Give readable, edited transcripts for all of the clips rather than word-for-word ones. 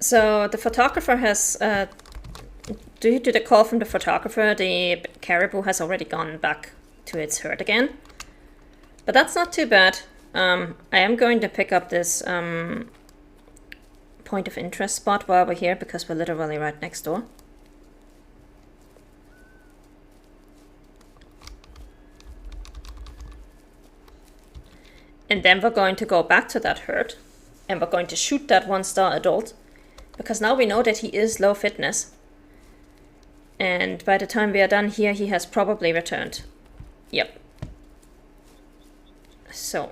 So the photographer has, due to the call from the photographer, the caribou has already gone back to its herd again. But that's not too bad. I am going to pick up this point of interest spot while we're here, because we're literally right next door. And then we're going to go back to that herd, and we're going to shoot that 1-star adult, because now we know that he is low fitness. And by the time we are done here, he has probably returned. Yep. So.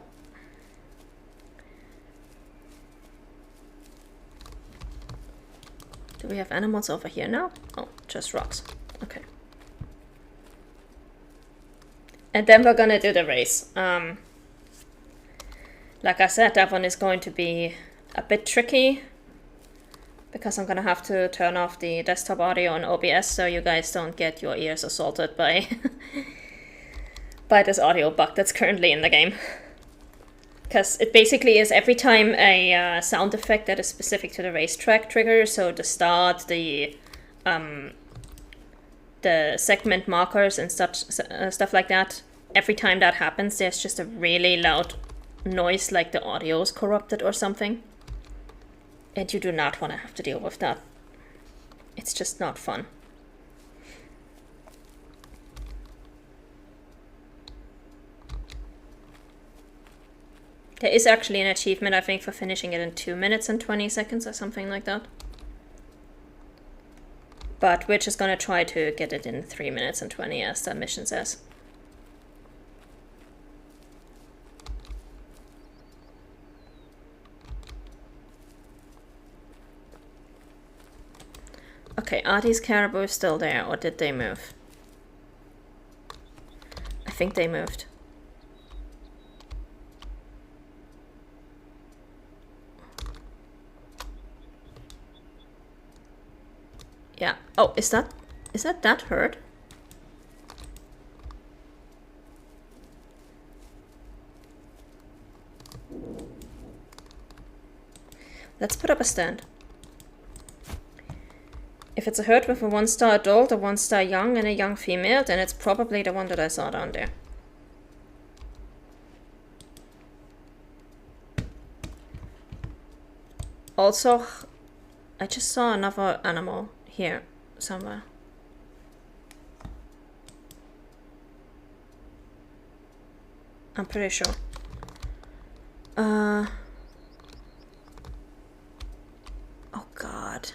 Do we have animals over here now? Oh, just rocks. Okay. And then we're gonna do the race. Like I said, that one is going to be a bit tricky, because I'm gonna have to turn off the desktop audio on OBS so you guys don't get your ears assaulted by by this audio bug that's currently in the game. Because it basically is every time a sound effect that is specific to the racetrack triggers, so the start, the segment markers and stuff like that, every time that happens, there's just a really loud noise, like the audio is corrupted or something. And you do not want to have to deal with that. It's just not fun. There is actually an achievement, I think, for finishing it in 2 minutes and 20 seconds or something like that. But we're just gonna try to get it in 3 minutes and 20, as the mission says. Okay, are these caribou still there, or did they move? I think they moved. Yeah. Oh, is that herd? Let's put up a stand. If it's a herd with a 1-star adult, a 1-star young, and a young female, then it's probably the one that I saw down there. Also, I just saw another animal here somewhere. I'm pretty sure. Oh God.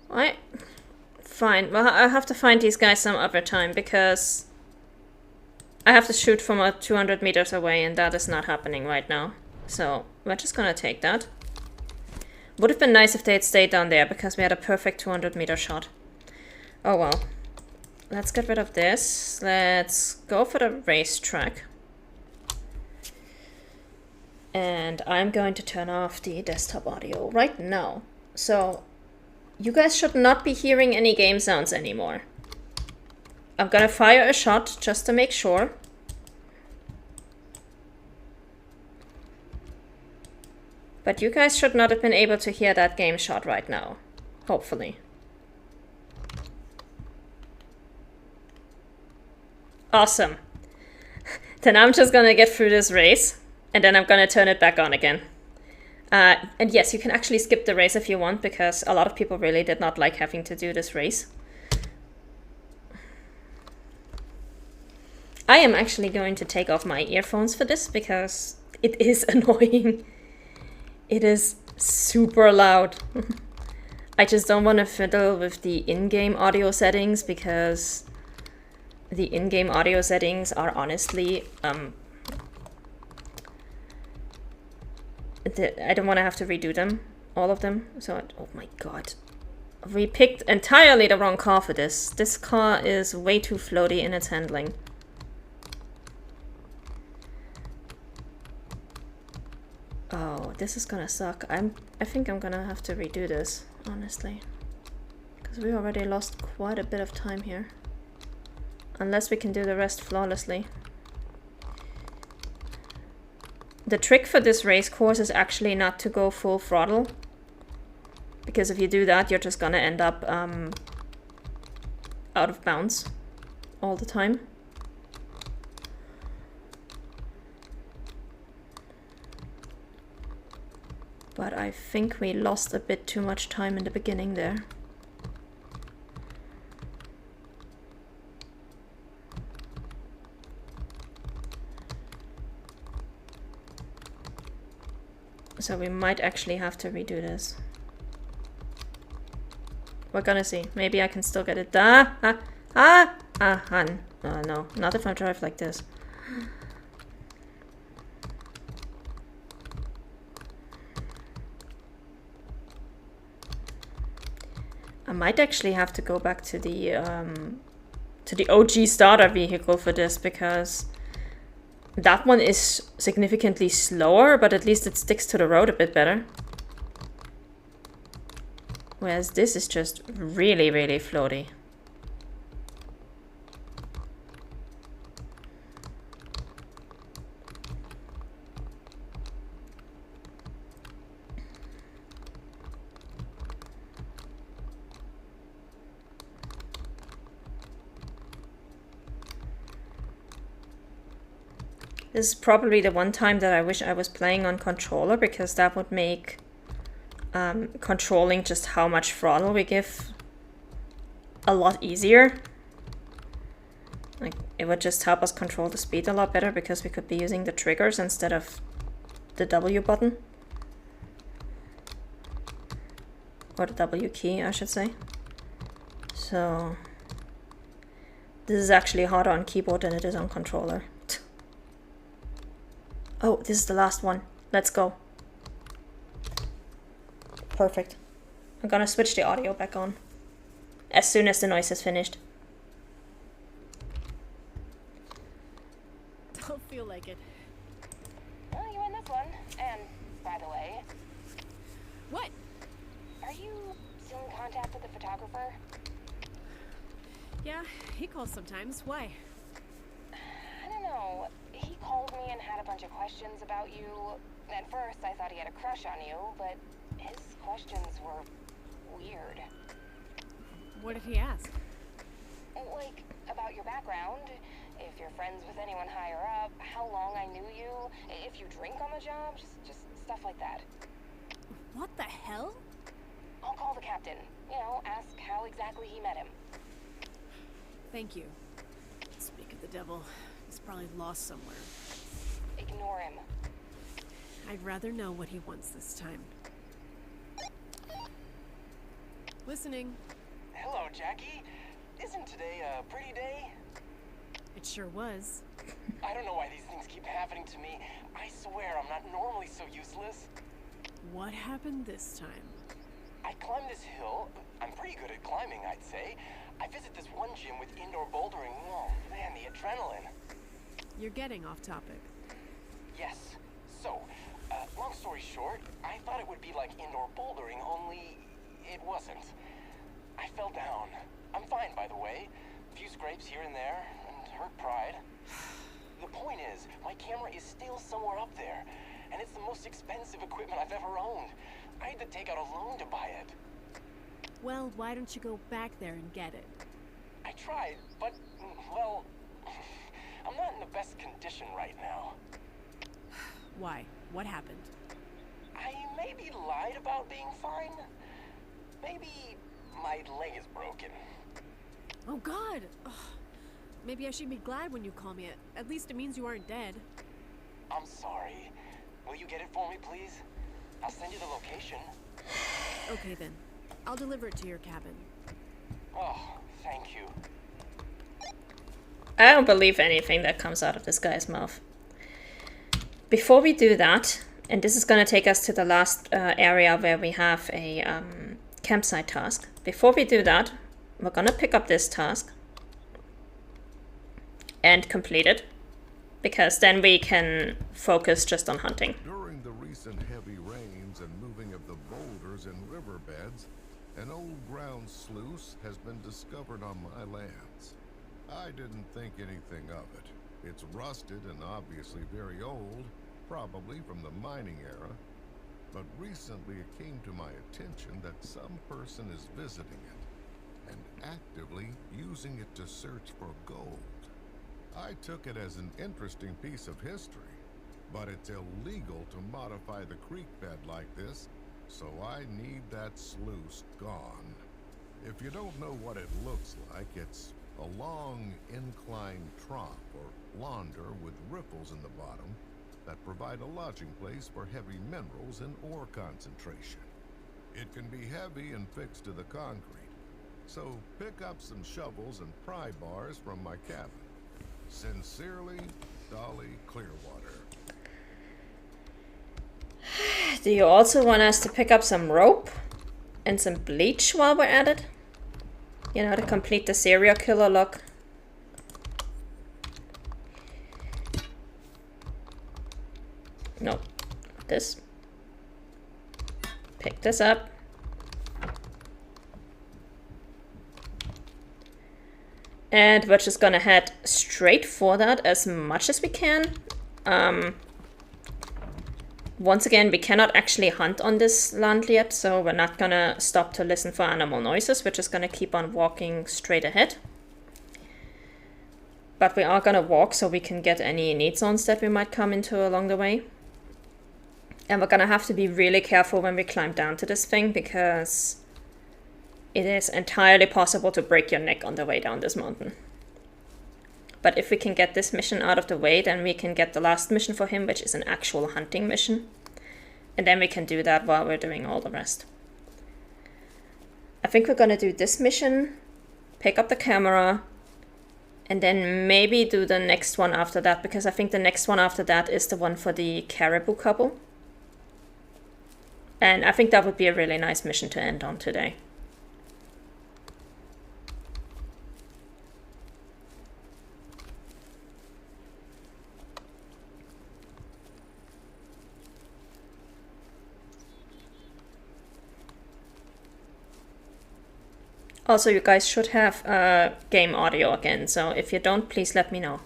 What? Fine. Well, I have to find these guys some other time, because I have to shoot from 200 meters away, and that is not happening right now. So we're just gonna take that. Would have been nice if they had stayed down there, because we had a perfect 200-meter shot. Oh well. Let's get rid of this. Let's go for the racetrack. And I'm going to turn off the desktop audio right now. So you guys should not be hearing any game sounds anymore. I'm gonna fire a shot just to make sure. But you guys should not have been able to hear that game shot right now. Hopefully. Awesome. Then I'm just gonna get through this race, and then I'm gonna turn it back on again. And yes, you can actually skip the race if you want, because a lot of people really did not like having to do this race. I am actually going to take off my earphones for this, because it is annoying. It is super loud. I just don't want to fiddle with the in-game audio settings, because the in-game audio settings are honestly I don't want to have to redo them, all of them. So, oh my god. We picked entirely the wrong car for this. This car is way too floaty in its handling. Oh, this is gonna suck. I think I'm gonna have to redo this, honestly. Because we already lost quite a bit of time here. Unless we can do the rest flawlessly. The trick for this race course is actually not to go full throttle. Because if you do that, you're just gonna end up out of bounds all the time. But I think we lost a bit too much time in the beginning there. So we might actually have to redo this. We're gonna see. Maybe I can still get it. No, not if I drive like this. I might actually have to go back to the OG starter vehicle for this, because that one is significantly slower, but at least it sticks to the road a bit better. Whereas this is just really, really floaty. This is probably the one time that I wish I was playing on controller, because that would make controlling just how much throttle we give a lot easier. Like, it would just help us control the speed a lot better, because we could be using the triggers instead of the W button. Or the W key, I should say. So this is actually harder on keyboard than it is on controller. Oh, this is the last one. Let's go. Perfect. I'm gonna switch the audio back on as soon as the noise is finished. Don't feel like it. Well, you win this one. And, by the way... What? Are you still in contact with the photographer? Yeah, he calls sometimes. Why? I don't know. He called me and had a bunch of questions about you. At first, I thought he had a crush on you, but his questions were weird. What did he ask? Like, about your background, if you're friends with anyone higher up, how long I knew you, if you drink on the job, just stuff like that. What the hell? I'll call the captain. You know, ask how exactly he met him. Thank you. Speak of the devil, he's probably lost somewhere. Ignore him. I'd rather know what he wants this time. Listening. Hello, Jackie. Isn't today a pretty day? It sure was. I don't know why these things keep happening to me. I swear I'm not normally so useless. What happened this time? I climb this hill. I'm pretty good at climbing, I'd say. I visit this one gym with indoor bouldering. Oh, man, the adrenaline. You're getting off topic. Yes. So, long story short, I thought it would be like indoor bouldering, only it wasn't. I fell down. I'm fine, by the way. A few scrapes here and there, and hurt pride. The point is, my camera is still somewhere up there, and it's the most expensive equipment I've ever owned. I had to take out a loan to buy it. Well, why don't you go back there and get it? I tried, but, well, I'm not in the best condition right now. Why? What happened? I maybe lied about being fine. Maybe my leg is broken. Oh God! Ugh. Maybe I should be glad when you call me. At least it means you aren't dead. I'm sorry. Will you get it for me, please? I'll send you the location. Okay then. I'll deliver it to your cabin. Oh, thank you. I don't believe anything that comes out of this guy's mouth. Before we do that, and this is going to take us to the last area where we have a campsite task. Before we do that, we're going to pick up this task and complete it, because then we can focus just on hunting. During the recent heavy rains and moving of the boulders and riverbeds, an old ground sluice has been discovered on my lands. I didn't think anything of it. It's rusted and obviously very old, probably from the mining era, but recently it came to my attention that some person is visiting it and actively using it to search for gold. I took it as an interesting piece of history, but it's illegal to modify the creek bed like this, so I need that sluice gone. If you don't know what it looks like, it's a long inclined trough or launder with riffles in the bottom that provide a lodging place for heavy minerals and ore concentration. It can be heavy and fixed to the concrete, so pick up some shovels and pry bars from my cabin. Sincerely, Dolly Clearwater. Do you also want us to pick up some rope and some bleach while we're at it? You know, to complete the serial killer look. No, this. Pick this up. And we're just gonna head straight for that as much as we can. Once again, we cannot actually hunt on this land yet, so we're not gonna stop to listen for animal noises. We're just gonna keep on walking straight ahead. But we are gonna walk so we can get any need zones that we might come into along the way. And we're gonna have to be really careful when we climb down to this thing, because it is entirely possible to break your neck on the way down this mountain. But if we can get this mission out of the way, then we can get the last mission for him, which is an actual hunting mission. And then we can do that while we're doing all the rest. I think we're gonna do this mission, pick up the camera, and then maybe do the next one after that, because I think the next one after that is the one for the caribou couple. And I think that would be a really nice mission to end on today. Also, you guys should have game audio again, so if you don't, please let me know.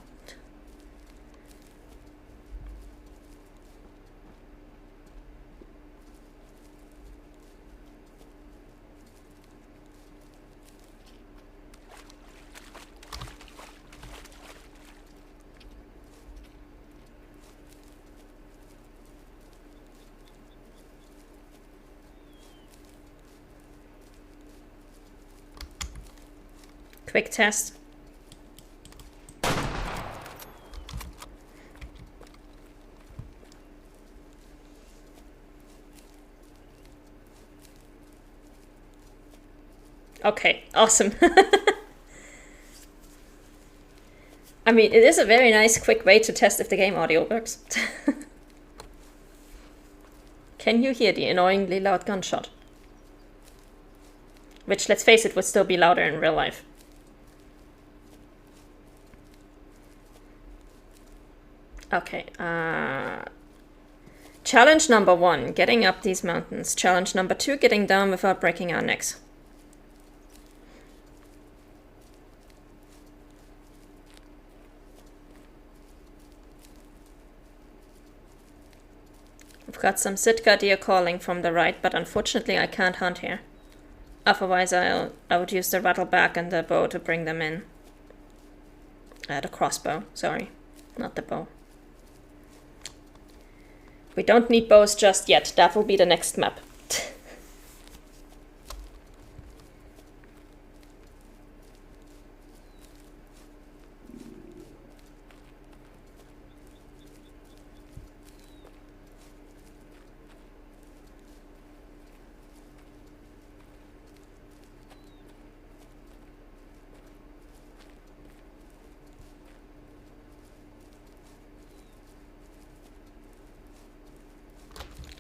Quick test. Okay, awesome. I mean, it is a very nice, quick way to test if the game audio works. Can you hear the annoyingly loud gunshot? Which, let's face it, would still be louder in real life. Okay, challenge number 1, getting up these mountains. Challenge number 2, getting down without breaking our necks. We've got some Sitka deer calling from the right, but unfortunately I can't hunt here. Otherwise I would use the rattleback and the bow to bring them in. The crossbow, sorry, not the bow. We don't need bows just yet. That will be the next map.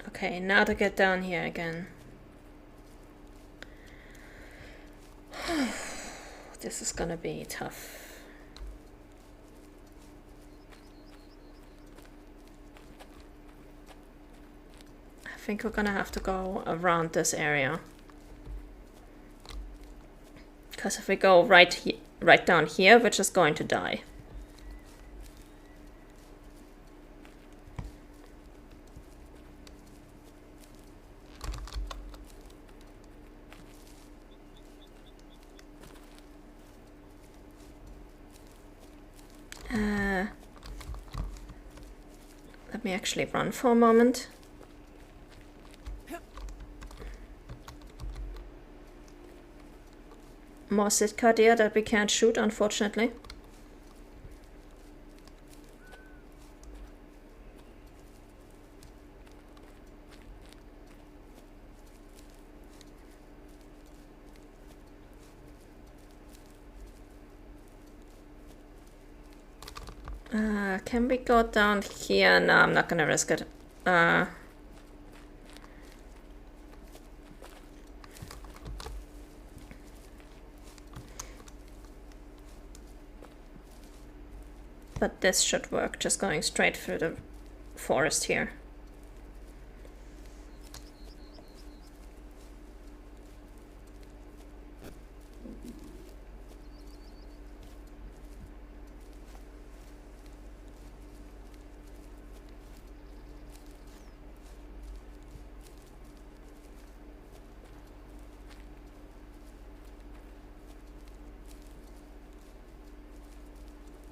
Okay, now to get down here again. This is gonna be tough. I think we're gonna have to go around this area. Because if we go right down here, we're just going to die. Let me actually run for a moment. More Sitka deer that we can't shoot, unfortunately. Can we go down here? No, I'm not gonna risk it. But this should work, just going straight through the forest here.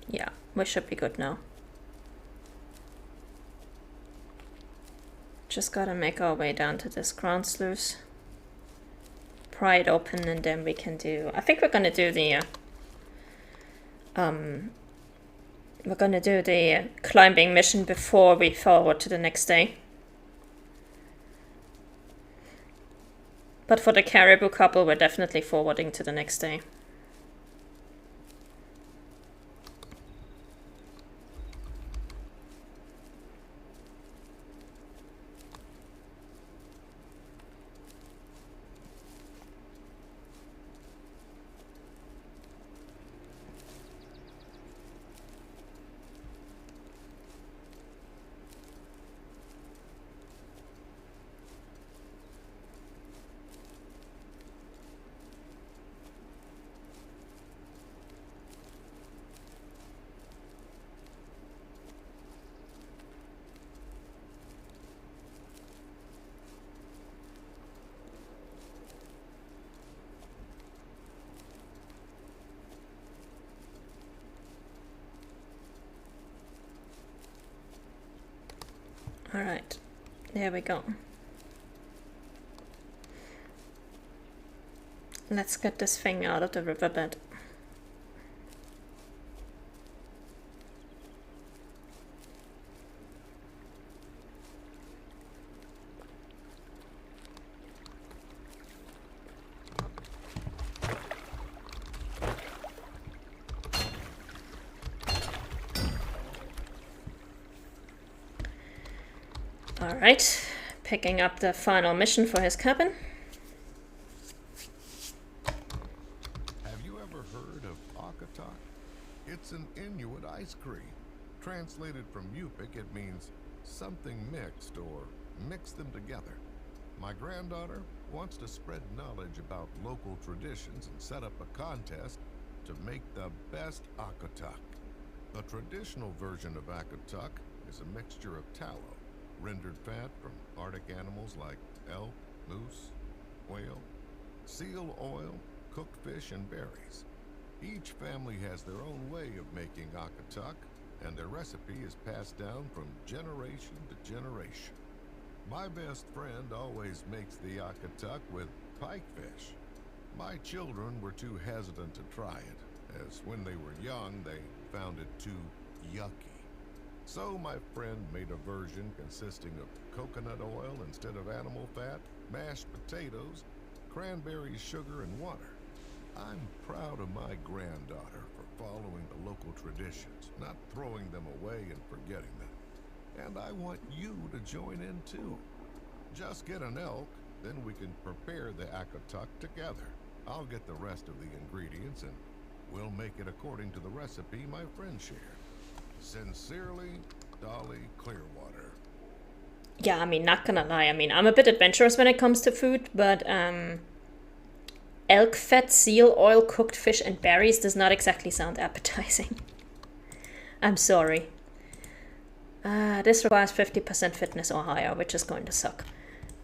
Yeah, we should be good now. Just gotta make our way down to this ground sluice. Pry it open and then we can do... I think we're gonna do the... climbing mission before we forward to the next day. But for the caribou couple, we're definitely forwarding to the next day. Alright, there we go. Let's get this thing out of the riverbed. Alright, picking up the final mission for his cabin. Have you ever heard of Akatak? It's an Inuit ice cream. Translated from Yupik, it means something mixed or mix them together. My granddaughter wants to spread knowledge about local traditions and set up a contest to make the best Akatak. The traditional version of Akatak is a mixture of tallow, rendered fat from Arctic animals like elk, moose, whale, seal oil, cooked fish, and berries. Each family has their own way of making Akatak, and their recipe is passed down from generation to generation. My best friend always makes the Akatak with pikefish. My children were too hesitant to try it, as when they were young they found it too yucky. So my friend made a version consisting of coconut oil instead of animal fat, mashed potatoes, cranberries, sugar, and water. I'm proud of my granddaughter for following the local traditions, not throwing them away and forgetting them. And I want you to join in too. Just get an elk, then we can prepare the Akatak together. I'll get the rest of the ingredients and we'll make it according to the recipe my friend shared. Sincerely, Dolly Clearwater. Yeah, I mean, not gonna lie, I mean, I'm a bit adventurous when it comes to food, but elk fat, seal oil, cooked fish, and berries does not exactly sound appetizing. I'm sorry. This requires 50% fitness or higher, which is going to suck.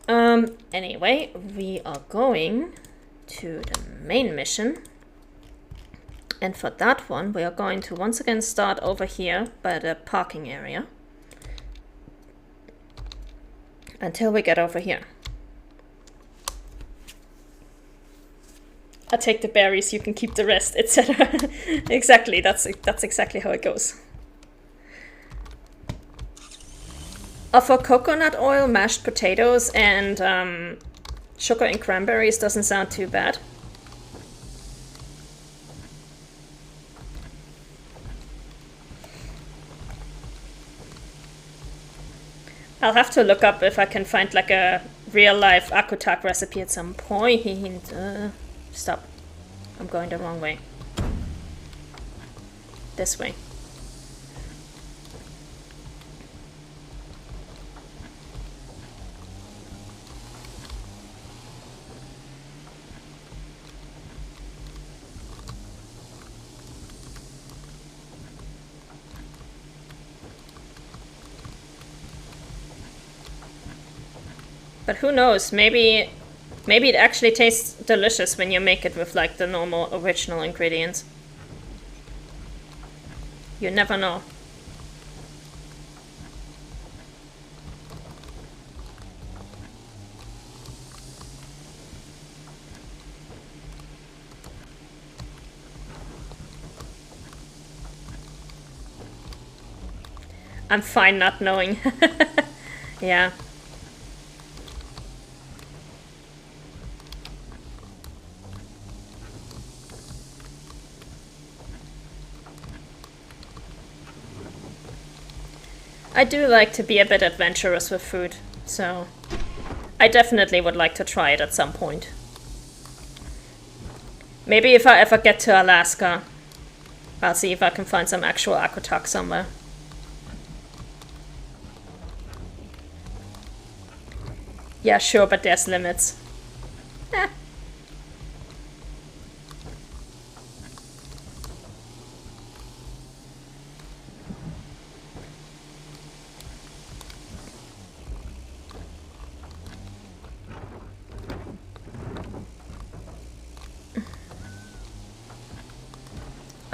Anyway, we are going to the main mission. And for that one, we are going to once again start over here by the parking area. Until we get over here. I take the berries, you can keep the rest, etc. Exactly, that's exactly how it goes. For coconut oil, mashed potatoes, and sugar and cranberries doesn't sound too bad. I'll have to look up if I can find like a real-life akutak recipe at some point. Stop. I'm going the wrong way. This way. But who knows, maybe it actually tastes delicious when you make it with like the normal original ingredients. You never know. I'm fine not knowing. Yeah. I do like to be a bit adventurous with food, so I definitely would like to try it at some point. Maybe if I ever get to Alaska, I'll see if I can find some actual akutak somewhere. Yeah, sure, but there's limits. Eh.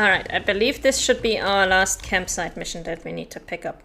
Alright, I believe this should be our last campsite mission that we need to pick up.